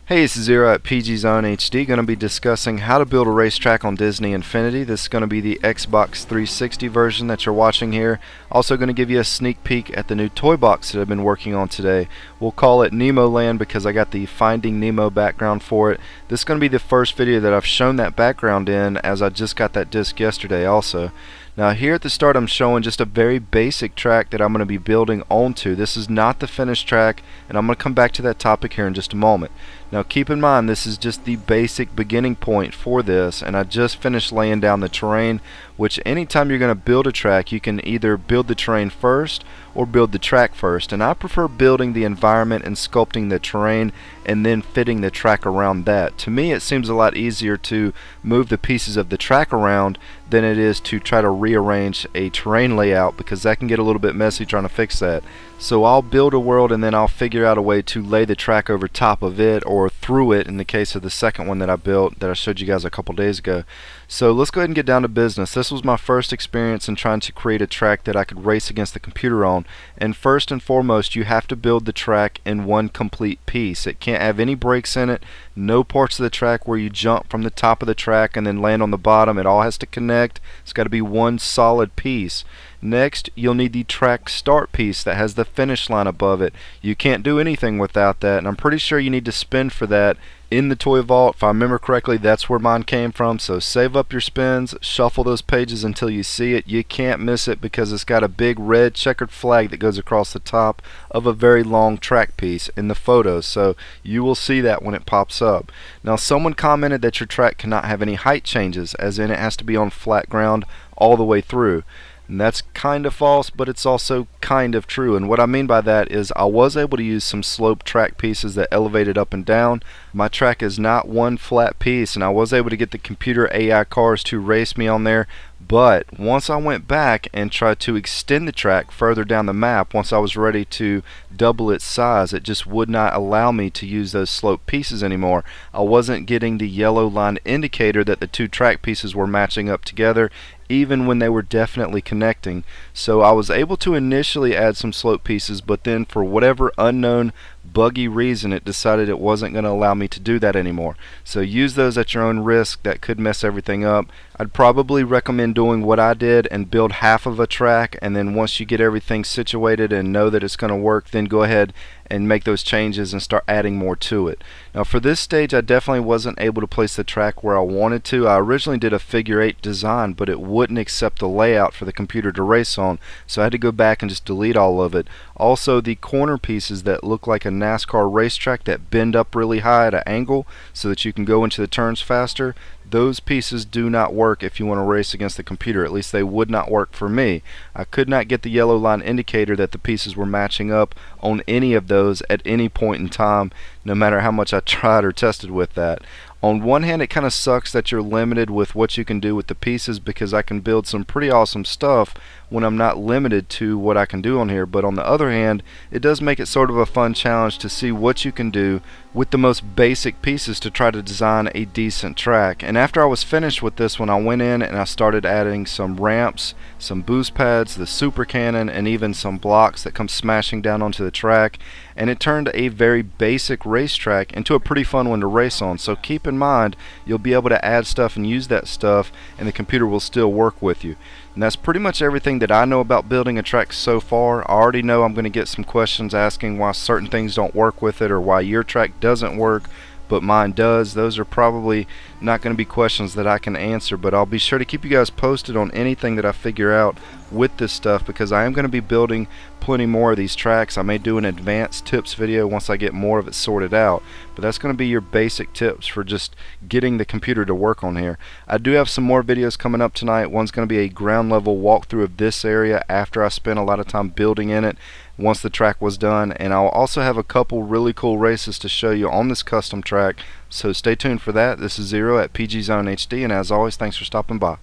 Hey, it's Zero at PGzoneHD. Going to be discussing how to build a racetrack on Disney Infinity. This is going to be the Xbox 360 version that you're watching here. Also going to give you a sneak peek at the new toy box that I've been working on today. We'll call it Nemo Land because I got the Finding Nemo background for it. This is going to be the first video that I've shown that background in, as I just got that disc yesterday also. Now here at the start I'm showing just a very basic track that I'm going to be building onto. This is not the finished track, and I'm going to come back to that topic here in just a moment. Now keep in mind this is just the basic beginning point for this, and I just finished laying down the terrain, which anytime you're going to build a track you can either build the terrain first or build the track first, and I prefer building the environment and sculpting the terrain and then fitting the track around that. To me it seems a lot easier to move the pieces of the track around than it is to try to rearrange a terrain layout, because that can get a little bit messy trying to fix that. So I'll build a world and then I'll figure out a way to lay the track over top of it or through it in the case of the second one that I built that I showed you guys a couple days ago. So let's go ahead and get down to business. This was my first experience in trying to create a track that I could race against the computer on, and first and foremost you have to build the track in one complete piece. It can't have any breaks in it, no parts of the track where you jump from the top of the track and then land on the bottom. It all has to connect. It's got to be one solid piece. Next, you'll need the track start piece that has the finish line above it. You can't do anything without that, and I'm pretty sure you need to spend for that in the toy vault. If I remember correctly, that's where mine came from. So save up your spins, shuffle those pages until you see it. You can't miss it because it's got a big red checkered flag that goes across the top of a very long track piece in the photos, so you will see that when it pops up. Now someone commented that your track cannot have any height changes, as in it has to be on flat ground all the way through. And that's kind of false, but it's also kind of true. And what I mean by that is I was able to use some slope track pieces that elevated up and down. My track is not one flat piece, and I was able to get the computer AI cars to race me on there. But once I went back and tried to extend the track further down the map, once I was ready to double its size, it just would not allow me to use those slope pieces anymore. I wasn't getting the yellow line indicator that the two track pieces were matching up together, even when they were definitely connecting. So I was able to initially add some slope pieces, but then for whatever unknown buggy reason it decided it wasn't going to allow me to do that anymore. So use those at your own risk. That could mess everything up. I'd probably recommend doing what I did and build half of a track, and then once you get everything situated and know that it's going to work, then go ahead and make those changes and start adding more to it. Now for this stage I definitely wasn't able to place the track where I wanted to. I originally did a figure 8 design, but it wouldn't accept the layout for the computer to race on, so I had to go back and just delete all of it. Also, the corner pieces that look like a NASCAR racetrack that bend up really high at an angle so that you can go into the turns faster, those pieces do not work if you want to race against the computer. At least they would not work for me. I could not get the yellow line indicator that the pieces were matching up on any of those at any point in time, no matter how much I tried or tested with that. On one hand, it kind of sucks that you're limited with what you can do with the pieces, because I can build some pretty awesome stuff when I'm not limited to what I can do on here. But on the other hand, it does make it sort of a fun challenge to see what you can do with the most basic pieces to try to design a decent track. And after I was finished with this one, I went in and I started adding some ramps, some boost pads, the super cannon, and even some blocks that come smashing down onto the track, and it turned a very basic racetrack into a pretty fun one to race on. So keep in mind, you'll be able to add stuff and use that stuff, and the computer will still work with you. And that's pretty much everything that I know about building a track so far. I already know I'm going to get some questions asking why certain things don't work with it, or why your track doesn't work but mine does. Those are probably not going to be questions that I can answer, but I'll be sure to keep you guys posted on anything that I figure out with this stuff, because I am going to be building plenty more of these tracks. I may do an advanced tips video once I get more of it sorted out, but that's going to be your basic tips for just getting the computer to work on here. I do have some more videos coming up tonight. One's going to be a ground level walkthrough of this area after I spent a lot of time building in it once the track was done, and I'll also have a couple really cool races to show you on this custom track, so stay tuned for that. This is Zero at PGzoneHD, and as always, thanks for stopping by.